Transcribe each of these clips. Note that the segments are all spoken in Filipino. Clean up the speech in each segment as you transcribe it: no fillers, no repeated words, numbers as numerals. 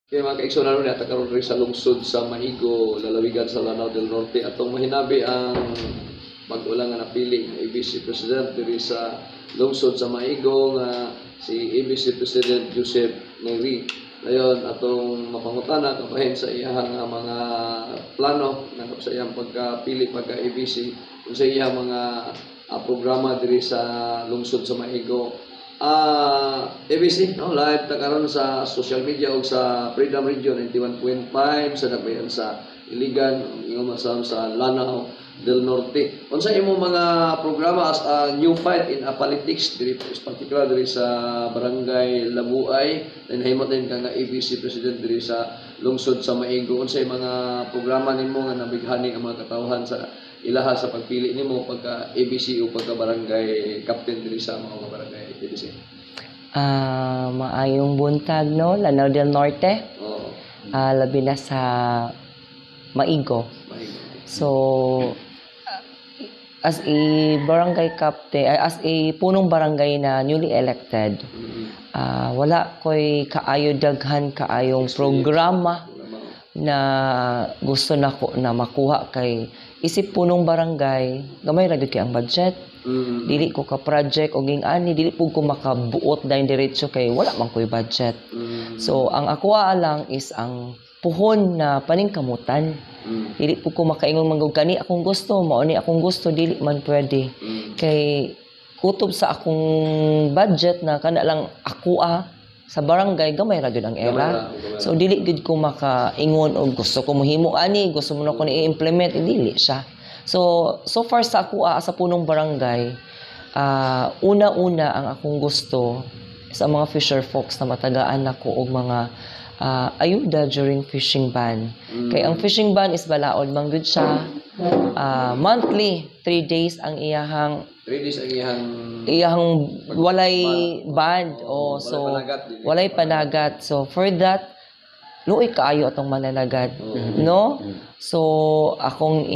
Kaya mga kaigsoon na karon rin sa lungsod sa Maigo, lalawigan sa Lanao del Norte atong mahinabi ang mag-ulang nga napili nga ABC President diri sa lungsod sa Maigo nga si ABC President Joseph Neri. Dayon atong mapangutana kabahin sa iyang mga plano ng sa iyang pagkapili pagka ABC kung sa iyang mga programa diri sa lungsod sa Maigo. ABC, no? Live ta karon sa social media o sa Freedom Radio 91.5 sa Dabayan sa Iligan, ingon masam sa Lanao del Norte. Unsa imo mga programa as a new fight in politics diri particular diri sa Barangay Labuay, then himot din ka nga ABC President diri sa lungsod sa Maigo. Unsa mga programa nimo nga nabighani ang mga katawhan sa ilaha sa pagpili nimo pagka ABC o pagka barangay captain diri sa mga barangay ABC? Maayong buntag, no? Lanao del Norte. Oo. Labi na sa Maigo. So, as a barangay captain, as a punong barangay na newly elected, wala ko'y kaayo daghan kaayong programa na gusto nako na makuha kay isip punong barangay, gamay ra gyud kay ang budget. Dili ko ka project o ging-ani, dili pud ko makabuot dayon diretso kay wala man ko'y budget. So ang ako lang is ang puhon na paningkamutan. Dili pud ko makaingon manggod kani akong gusto, mao ni akong gusto, dili man pwede. Kay kutob sa akong budget na kana lang ako sa barangay gamay ra gyud ang era. So dili gyud ko makaingon og gusto ko mohimo ani, gusto mo na ko ni i-implement, dili siya. So far sa ako sa punong barangay, una-una ang akong gusto sa mga fisher folks na matagaan nako og mga ayuda during fishing ban. Kay ang fishing ban is balaod man gyud siya. Monthly 3 days ang iyahang 3 days ang iyang walay band so walay panagat. So for that luoy kaayo atong mananagad, no? So akong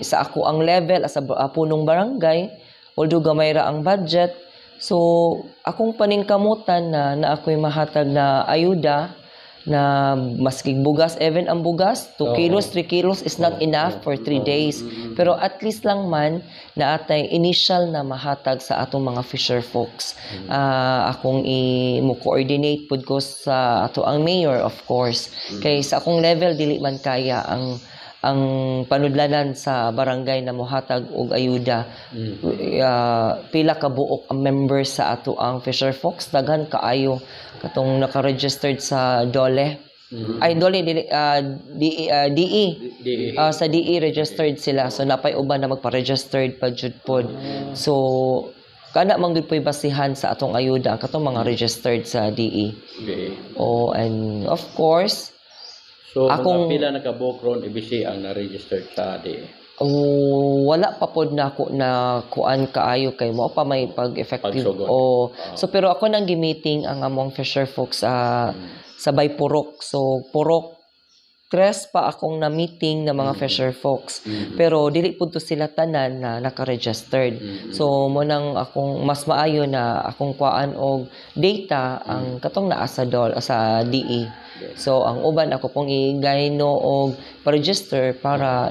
sa ako ang level as punong barangay, although gamay ra ang budget, so akong paningkamutan na ako'y mahatag na ayuda na maski bugas, even ang bugas 2 kilos, 3 kilos is not enough for 3 days. Pero at least lang man na atay initial na mahatag sa atong mga fisher folks. Akong mo-coordinate pud ko sa ato ang mayor, of course. Kay sa akong level dili man kaya ang panudlanan sa barangay na mohatag og ayuda. Pila ka buok ang members sa ato ang fisher folks, daghan kaayo katong naka-registered sa DOLE. Ay DOLE DE. Sa DE registered sila. So napay uban na magpa-registered pa jud pod. So kana man gyud po'y basihan sa atong ayuda ang katong mga registered sa DE. And of course, so akong pila naka-book ron ABC ang na-registered sa DE. Wala pa pod na ako na kuan kaayo kay mo pa may pag-effective. So pero ako nang gi-meeting ang among fisher folks sa Bay Purok. So Purok tres pa akong na meeting ng mga fisher folks. Pero dili pud to sila tanan na naka-registered. So mo nang akong mas maayo na akong kuan og data ang katong naa sa DE. So ang uban ako pong igayno og pa-register para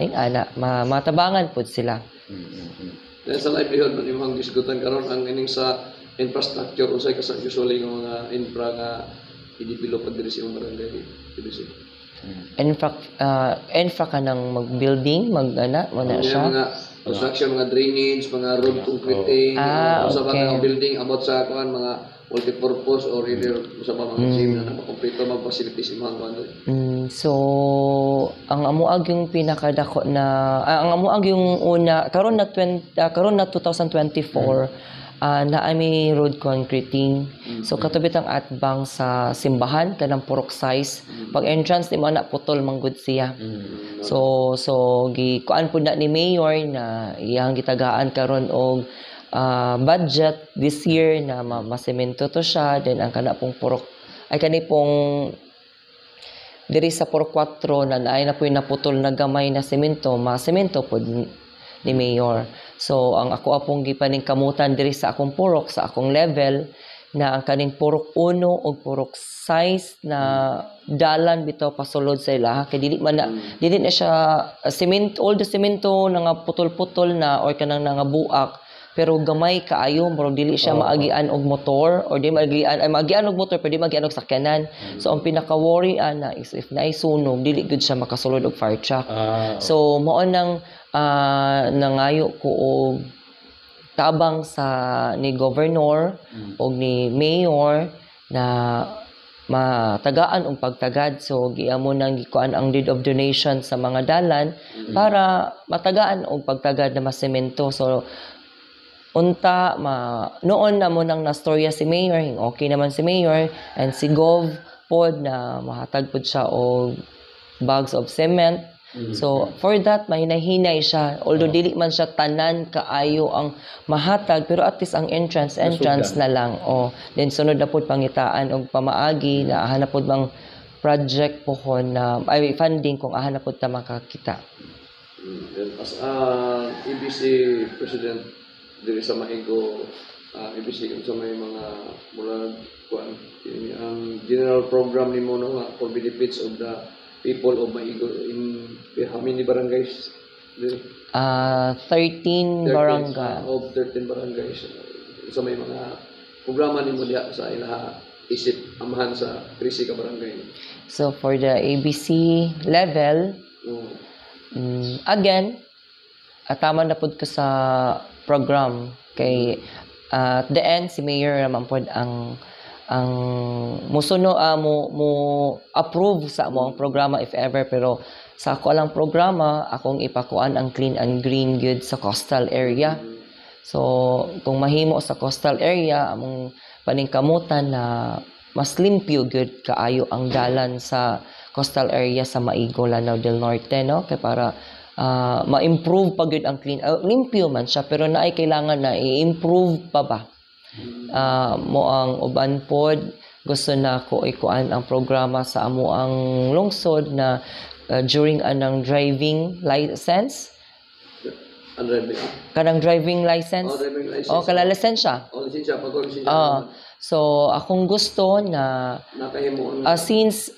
matabangan pud sila. Then sa livelihood man imong diskutan karon ang ining sa infrastructure usay ka sa usually ng mga infra nga i-develop diri sa imong barangay ABC. Infra ka ng mag-building, mag-ana, wala siya. Mga construction, mga drainage, mga road concreting, sa mga building about sa kuan mga multi-purpose or either sa mga gym na napakompleto mag-facilities imong kuan. So ang amuag yung pinakadako na ang amuag yung una karon na 2024 na ami road concreting. So katubit ang atbang sa simbahan kanang Purok size. Pag entrance ni mo na putol manggod siya. So gi kuan pud na ni mayor na iyang gitagaan karon og budget this year na masemento to siya, then ang kana pong Purok ay kani pong diri sa Purok 4 na naay na po naputol na gamay na semento, ma-semento po ni Mayor. So ang ako apong gipaningkamutan diri sa akong purok, sa akong level na ang kaning purok 1 o purok 6 na dalan bitaw pasulod sa ila kay dili na siya all the semento nga putol-putol na or kanang nga buak pero gamay kaayo murag dili siya maagian og motor or di maagian og motor pero di maagian og sakyanan. So ang pinaka worry ana is if naay sunog dili gud siya makasulod og fire truck. So mao nang nangayo ko og tabang sa ni governor o ni mayor na matagaan og pagtagad. So giamo nang gikuan ang deed of donation sa mga dalan para matagaan og pagtagad na masemento. So unta noon na mo nang nastorya si mayor, okay naman si mayor and si gov pod na mahatag pod siya og bags of cement. So, for that, mahinahinay siya. Although, dili man siya tanan kaayo ang mahatag, pero at least ang entrance na lang. Then, sunod na po pangitaan o pamaagi na ahanap po bang project po na, funding kung ahanap po ta makakita. As EBC President, diri sa Maigo, EBC sa may mga mula ang general program ni mo for benefits of the people of Maigo in how many barangays? 13 barangay. Of 13 barangays. So may mga programa ni mo diha sa ilaha isip amahan sa 13 ka barangay. So for the ABC level, again, tama na pud ko sa program kay at the end si Mayor naman pod ang musuno mo approve sa mo ang programa if ever, pero sa ako lang programa akong ipakuan ang clean and green good sa coastal area. So kung mahimo sa coastal area among paningkamutan na mas limpyo good kaayo ang dalan sa coastal area sa Maigo, Lanao del Norte, no, kay para ma-improve pa good ang clean. Limpyo man siya pero naay kailangan na i-improve pa ba. Mo ang uban pod gusto na ko ikuan ang programa sa amo ang lungsod na during anang driving license kanang driving license kala lisensya so akong gusto na since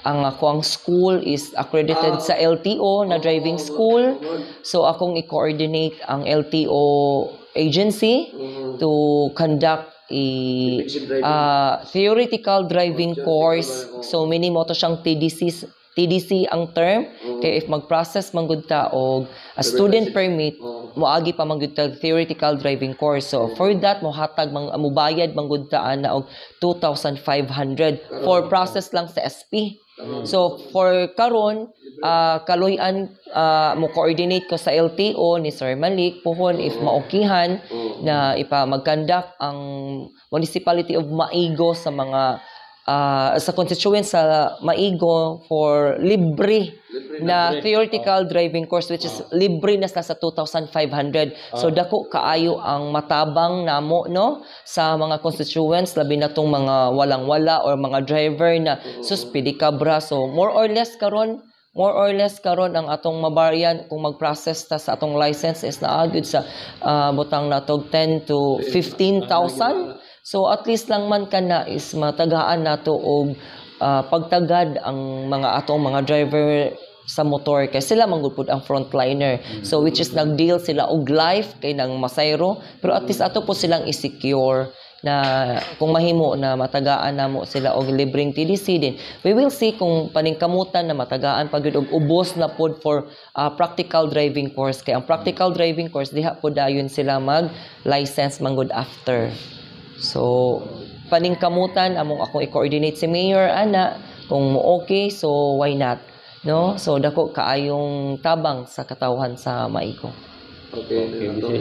ang akong school is accredited sa LTO na driving school, so akong i-coordinate ang LTO agency to conduct a theoretical driving course. So minimo to siyang TDC ang term. Kaya if mag-process manggud ta og a student permit, moagi pa manggud ta theoretical driving course. So for that mohatag mobayad manggud ta ana og 2,500 for process lang sa SP. So for karon kaluyan mo coordinate ko sa LTO ni Sir Malik puhon if maokihan na mag-conduct ang Municipality of Maigo sa mga sa constituents sa Maigo for libre na theoretical driving course which is libre na sa 2,500. So dako kaayo ang matabang namo no sa mga constituents labi na tong mga walang-wala or mga driver na suspidi kabra. So more or less karon ang atong mabaryan kung mag-process ta sa atong license is naagid sa butang natog 10 to 15,000. So at least lang man kana is matagaan nato og pagtagad ang mga atong mga driver sa motor kay sila manggud pud ang frontliner. So which is nagdeal sila og life kay nang masayro pero at least ato po silang i-secure na kung mahimo na matagaan namo sila og libreng TDC din. We will see kung paningkamutan na matagaan pag og ubos na pod for practical driving course kay ang practical driving course diha pod dayon sila mag license manggud after. So paningkamutan among akong i-coordinate si Mayor ana kung mo okay so why not, no? So dako kaayong tabang sa katawhan sa Maigo. Okay,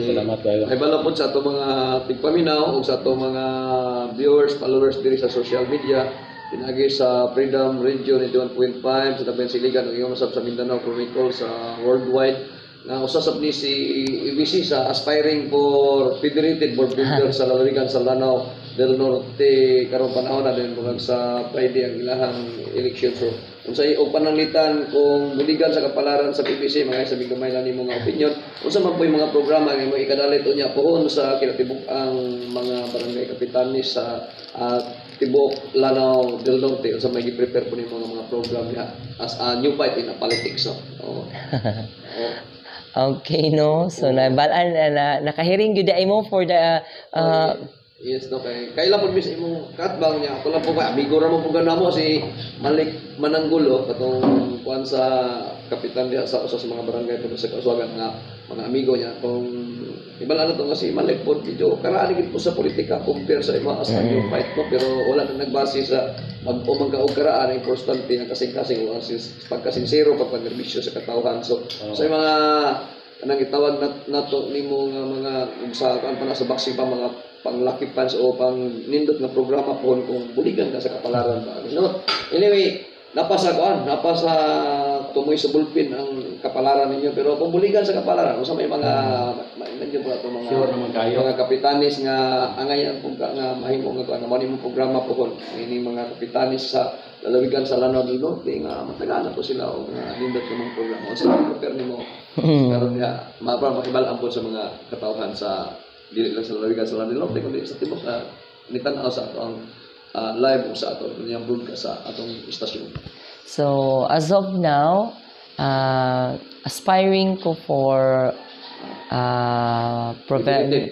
salamat kayo. Ay bala po sa ato mga tigpaminaw o sa ato mga viewers, followers diri sa social media, pinagi sa Freedom Radio 91.5 sa Tabayan Siligan ug masab sa Mindanao Chronicle sa worldwide na usasab ni si EBC sa aspiring for Federated Board Builder sa lalawigan sa Lanao del Norte karong panahon na din murag sa Friday ang ilahang election. So unsay og pananglitan kung buligan sa kapalaran sa PBC mga sabi gamay lang nimo nga opinion unsa man po'y mga programa nga mo ikadalit unya pohon sa kinatibuk ang mga barangay kapitanis sa tibok Lanao del Norte unsa may gi-prepare po nimo nga mga program niya as a new fight in a politics, no? Oh. Okay, no? So, nakahiring yun ay mo for the... Yes, no, kailan po mismo imong katbang niya. Ako lang po ba, amigo ra mo po gana mo si Malik Mananggulo, katong kuan sa kapitan diha sa usa sa mga barangay po sa Kasuagan nga mga amigo niya. Kung ibala na to nga si Malik po, medyo karaan gid po sa politika compare sa ima as new fight, no? Pero wala na nagbase sa mag-umang kaog karaan, importante ang kasing-kasing o ang pagkasinsero, pagpagnerbisyo sa katawhan. So, sa mga kanang itawag nato nimo nga mga sa kan pa sa boxing pa mga panglaki fans o pang nindot nga programa po kung buligan ka sa kapalaran ba. No? Anyway, napasa tumoy sa bulpin ang kapalaran ninyo pero kung buligan sa kapalaran usa may mga medyo po ato mga sure naman kayo. Mga kapitanis nga angayan po nga mahimo nga mo nimo programa po kon ini mga kapitanis sa lalawigan sa Lanao del Norte nga matagaan po sila og nindot namang programa sa prepare nimo karon nga makibalaan po sa mga katawhan sa dili lang sa lalawigan sa Lanao del Norte kundi sa tibok nitan-aw sa ato ang live sa ato niyang broadcast sa atong istasyon. So, as of now, aspiring ko for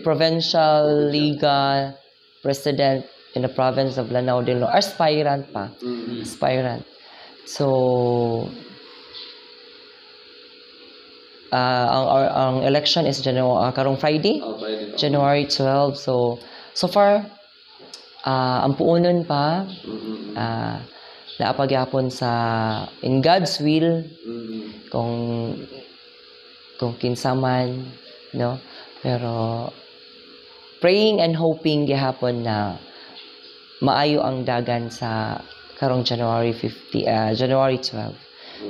provincial Liga president in the province of Lanao del Norte. Aspirant pa. Aspirant. So, ang election is karong Friday, January 12. So far, ang puunon pa, naapagyapon sa in God's will, kung kinsa man, no? Pero praying and hoping gihapon na maayo ang dagan sa karong January 12.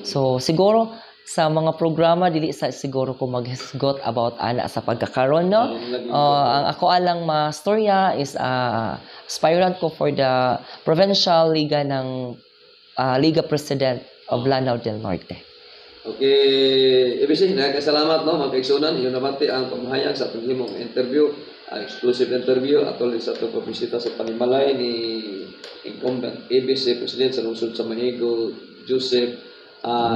So siguro sa mga programa dili sa siguro ko maghisgot about ana sa pagkakaron, no? Ang ako alang mastorya is aspirant ko for the provincial liga ng Liga President of Lanao del Norte. Okay, ibig nagkasalamat no mga kaigsunan iyo nabati ang pamahayag sa atong himong interview, exclusive interview atol sa atong pagbisita sa panimalay ni incumbent ABC President sa lungsod sa Manigo, Joseph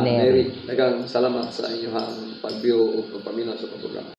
Neri. Daghang salamat sa inyong pag-view o pagpaminaw sa programa.